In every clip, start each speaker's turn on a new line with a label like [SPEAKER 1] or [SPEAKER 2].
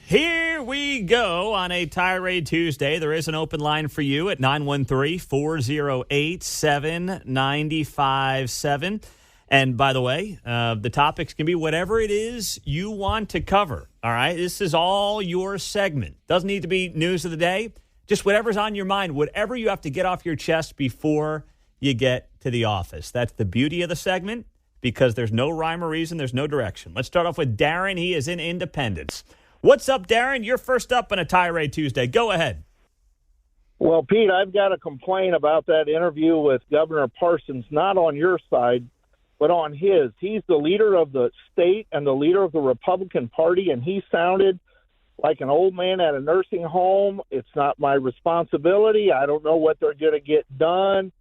[SPEAKER 1] Here we go on a Tirade Tuesday. There is an open line for you at 913-408-7957. And by the way, the topics can be whatever it is you want to cover. All right? This is all your segment. Doesn't need to be news of the day. Just whatever's on your mind, whatever you have to get off your chest before you get to the office. That's the beauty of the segment because there's no rhyme or reason. There's no direction. Let's start off with Darren. He is in Independence. What's up, Darren? You're first up on a Tirade Tuesday. Go ahead.
[SPEAKER 2] Well, Pete, I've got to complain about that interview with Governor Parsons, not on your side, but on his. He's the leader of the state and the leader of the Republican Party, and he sounded like an old man at a nursing home. It's not my responsibility. I don't know what they're going to get done.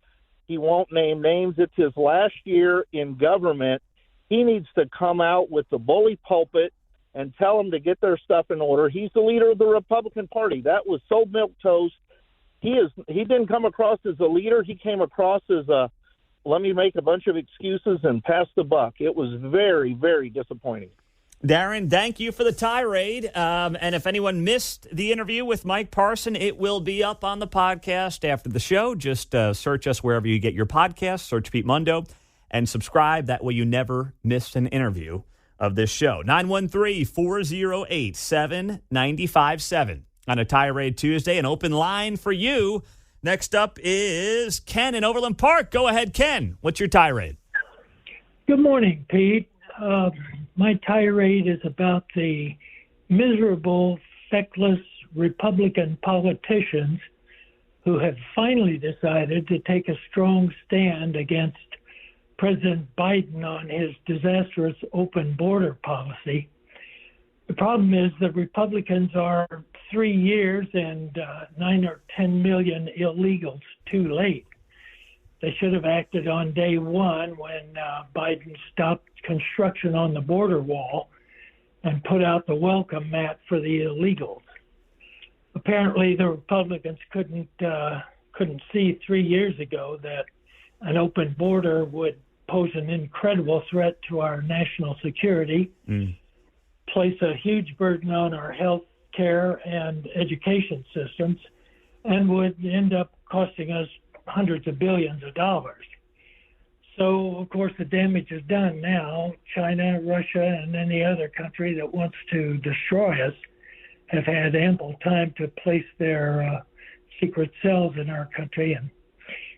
[SPEAKER 2] He won't name names. It's his last year in government. He needs to come out with the bully pulpit and tell them to get their stuff in order. He's the leader of the Republican Party. That was so milquetoast. He didn't come across as a leader. He came across as a, let me make a bunch of excuses and pass the buck. It was very, very disappointing.
[SPEAKER 1] Darren, thank you for the tirade. And if anyone missed the interview with Mike Parson, it will be up on the podcast after the show. Just search us wherever you get your podcasts, search Pete Mundo, and subscribe. That way you never miss an interview of this show. 913-408-7957 on a Tirade Tuesday, an open line for you. Next up is Ken in Overland Park. Go ahead, Ken. What's your tirade?
[SPEAKER 3] Good morning, Pete. My tirade is about the miserable, feckless Republican politicians who have finally decided to take a strong stand against President Biden on his disastrous open border policy. The problem is that Republicans are 3 years and 9 or 10 million illegals too late. They should have acted on day one when Biden stopped construction on the border wall and put out the welcome mat for the illegals. Apparently, the Republicans couldn't see 3 years ago that an open border would pose an incredible threat to our national security, place a huge burden on our health care and education systems, and would end up costing us hundreds of billions of dollars. So, of course, the damage is done now. China, Russia, and any other country that wants to destroy us have had ample time to place their secret cells in our country. And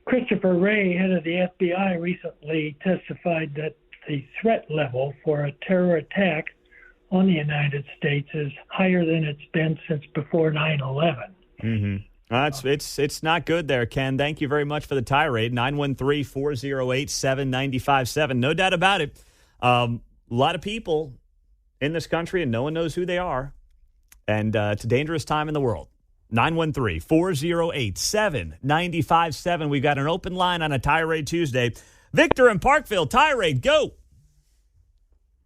[SPEAKER 3] Christopher Wray, head of the FBI, recently testified that the threat level for a terror attack on the United States is higher than it's been since before 9/11.
[SPEAKER 1] It's not good there, Ken. Thank you very much for the tirade. 913-408-7957. No doubt about it. A lot of people in this country, and no one knows who they are. And it's a dangerous time in the world. 913-408-7957. We've got an open line on a Tirade Tuesday. Victor in Parkville, tirade, go.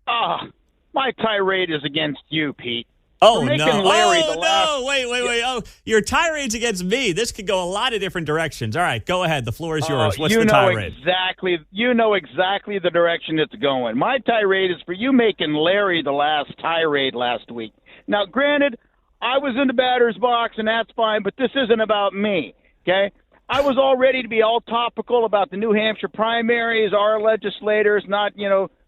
[SPEAKER 4] My tirade is against you, Pete.
[SPEAKER 1] Oh, no. No. Wait. Oh, your tirade's against me. This could go a lot of different directions. All right, go ahead. The floor is yours. What's the tirade?
[SPEAKER 4] You know exactly the direction it's going. My tirade is for you making Larry the last tirade last week. Now, granted, I was in the batter's box, and that's fine, but this isn't about me, okay? I was all ready to be all topical about the New Hampshire primaries, our legislators not,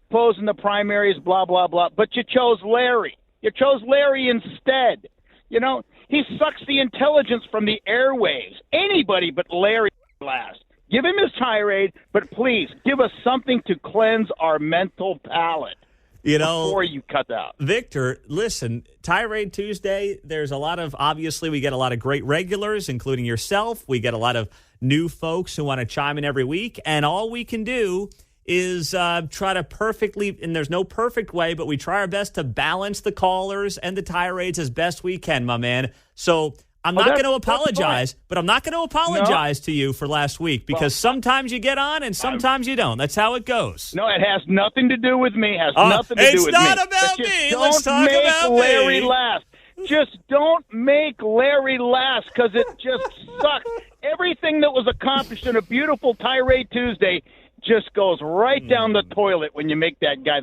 [SPEAKER 4] opposing the primaries, blah, blah, blah. But you chose Larry. You chose Larry instead. He sucks the intelligence from the airwaves. Anybody but Larry last. Give him his tirade, but please give us something to cleanse our mental palate. Before you cut out.
[SPEAKER 1] Victor, listen, Tirade Tuesday, there's obviously we get a lot of great regulars, including yourself. We get a lot of new folks who want to chime in every week. And all we can do is try to perfectly, and there's no perfect way, but we try our best to balance the callers and the tirades as best we can, my man. So I'm not going to apologize, but I'm not going to apologize to you for last week because sometimes you get on and sometimes you don't. That's how it goes.
[SPEAKER 4] No, it has nothing to do with me. It has nothing to do with me.
[SPEAKER 1] It's not about me. Let's talk about me.
[SPEAKER 4] Larry last. Just don't make Larry last because it just sucks. Everything that was accomplished in a beautiful Tirade Tuesday just goes right down the toilet when you make that guy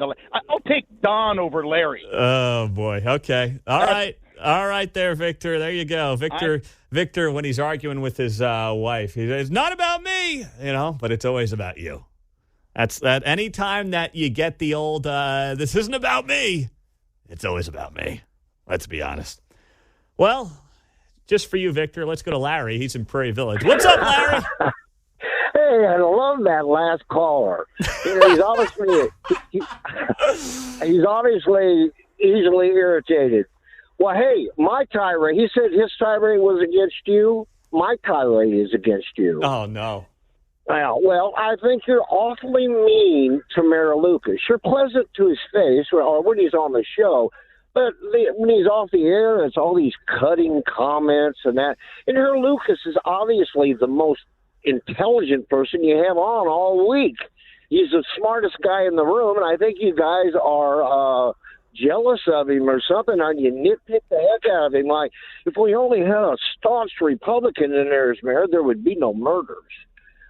[SPEAKER 4] I'll take Don over Larry.
[SPEAKER 1] Oh, boy. Okay. All right. All right there, Victor. There you go. Victor, when he's arguing with his wife, he says, it's not about me, but it's always about you. That's that. Any time that you get the old, this isn't about me, it's always about me. Let's be honest. Well, just for you, Victor, let's go to Larry. He's in Prairie Village. What's up, Larry?
[SPEAKER 5] Hey, I love that last caller. He's obviously easily irritated. Well, hey, my tirade, he said his tirade was against you. My tirade is against you.
[SPEAKER 1] Oh, no.
[SPEAKER 5] Well, I think you're awfully mean to Mayor Lucas. You're pleasant to his face or when he's on the show, but when he's off the air, it's all these cutting comments and that. And Mayor Lucas is obviously the most intelligent person you have on all week. He's the smartest guy in the room, and I think you guys are jealous of him or something, or you nitpick the heck out of him. Like, if we only had a staunch Republican in there as mayor, there would be no murders.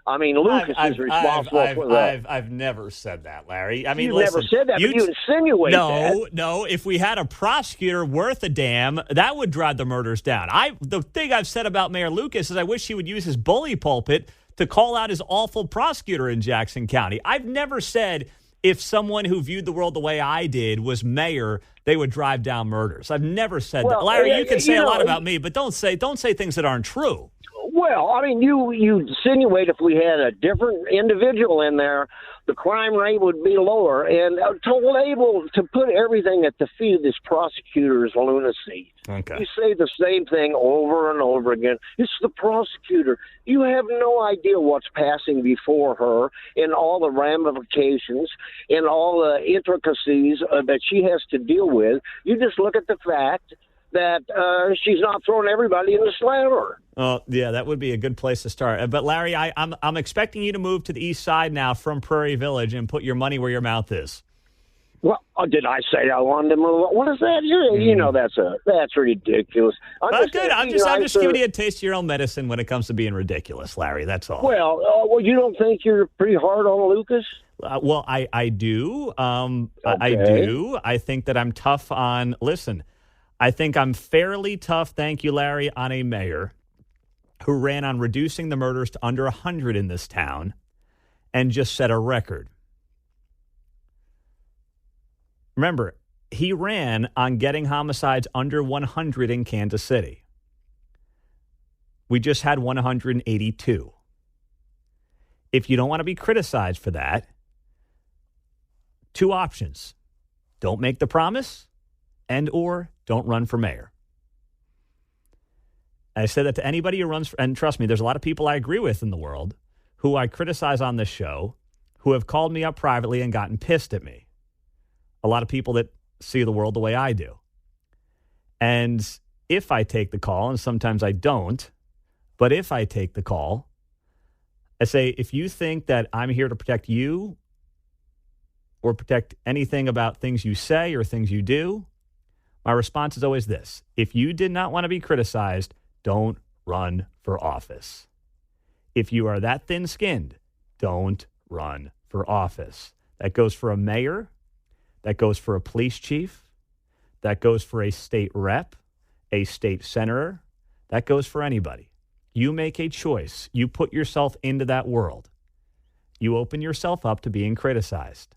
[SPEAKER 5] I mean, Lucas is responsible for that.
[SPEAKER 1] I've never said that, Larry. I mean,
[SPEAKER 5] you
[SPEAKER 1] listen,
[SPEAKER 5] never said that, but you insinuate that.
[SPEAKER 1] No. If we had a prosecutor worth a damn, that would drive the murders down. The thing I've said about Mayor Lucas is I wish he would use his bully pulpit to call out his awful prosecutor in Jackson County. I've never said if someone who viewed the world the way I did was mayor, they would drive down murders. I've never said that. Larry, you can say a lot about me, but don't say things that aren't true.
[SPEAKER 5] Well, I mean, you insinuate if we had a different individual in there, the crime rate would be lower. And to put everything at the feet of this prosecutor's lunacy.
[SPEAKER 1] Okay.
[SPEAKER 5] You say the same thing over and over again. It's the prosecutor. You have no idea what's passing before her and all the ramifications and all the intricacies that she has to deal with. You just look at the fact that she's not throwing everybody in the slammer.
[SPEAKER 1] Oh, yeah, that would be a good place to start. But, Larry, I'm expecting you to move to the east side now from Prairie Village and put your money where your mouth is.
[SPEAKER 5] Well, did I say I wanted to move? What is that? You know, that's ridiculous.
[SPEAKER 1] Good. I'm just giving you a taste of your own medicine when it comes to being ridiculous, Larry. That's all.
[SPEAKER 5] Well, you don't think you're pretty hard on Lucas?
[SPEAKER 1] Well, I do.
[SPEAKER 5] Okay.
[SPEAKER 1] I do. I think that I'm tough on. Listen, I think I'm fairly tough. Thank you, Larry, on a mayor who ran on reducing the murders to under 100 in this town and just set a record. Remember, he ran on getting homicides under 100 in Kansas City. We just had 182. If you don't want to be criticized for that, two options. Don't make the promise or don't run for mayor. I said that to anybody who runs, and trust me, there's a lot of people I agree with in the world who I criticize on this show who have called me up privately and gotten pissed at me. A lot of people that see the world the way I do. And if I take the call, and sometimes I don't, but if I take the call, I say, if you think that I'm here to protect you or protect anything about things you say or things you do, my response is always this. If you did not want to be criticized, don't run for office. If you are that thin-skinned, don't run for office. That goes for a mayor. That goes for a police chief. That goes for a state rep, a state senator. That goes for anybody. You make a choice. You put yourself into that world. You open yourself up to being criticized.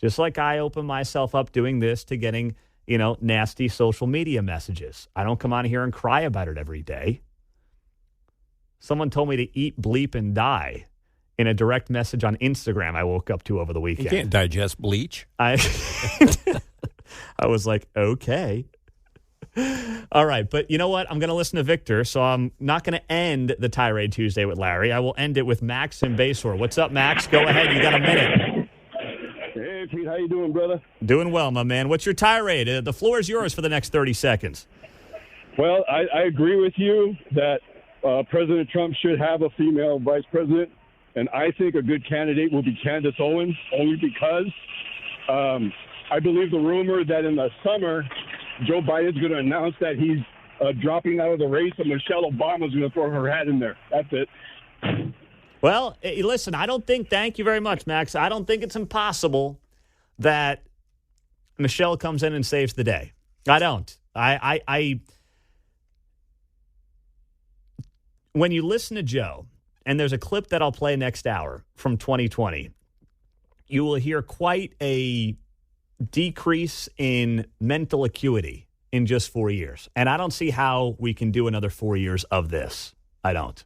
[SPEAKER 1] Just like I open myself up doing this to getting nasty social media messages. I don't come on here and cry about it every day. Someone told me to eat, bleep, and die in a direct message on Instagram I woke up to over the weekend.
[SPEAKER 6] You can't digest bleach.
[SPEAKER 1] I was like, okay. All right, but you know what? I'm going to listen to Victor, so I'm not going to end the Tirade Tuesday with Larry. I will end it with Max in Basehor. What's up, Max? Go ahead. You got a minute.
[SPEAKER 7] Hey, Pete, how you doing, brother?
[SPEAKER 1] Doing well, my man. What's your tirade? The floor is yours for the next 30 seconds.
[SPEAKER 7] Well, I agree with you that President Trump should have a female vice president, and I think a good candidate will be Candace Owens, only because I believe the rumor that in the summer Joe Biden's going to announce that he's dropping out of the race and Michelle Obama's going to throw her hat in there. That's it.
[SPEAKER 1] Well, listen, thank you very much, Max. I don't think it's impossible that Michelle comes in and saves the day. I don't. When you listen to Joe, and there's a clip that I'll play next hour from 2020, you will hear quite a decrease in mental acuity in just 4 years. And I don't see how we can do another 4 years of this. I don't.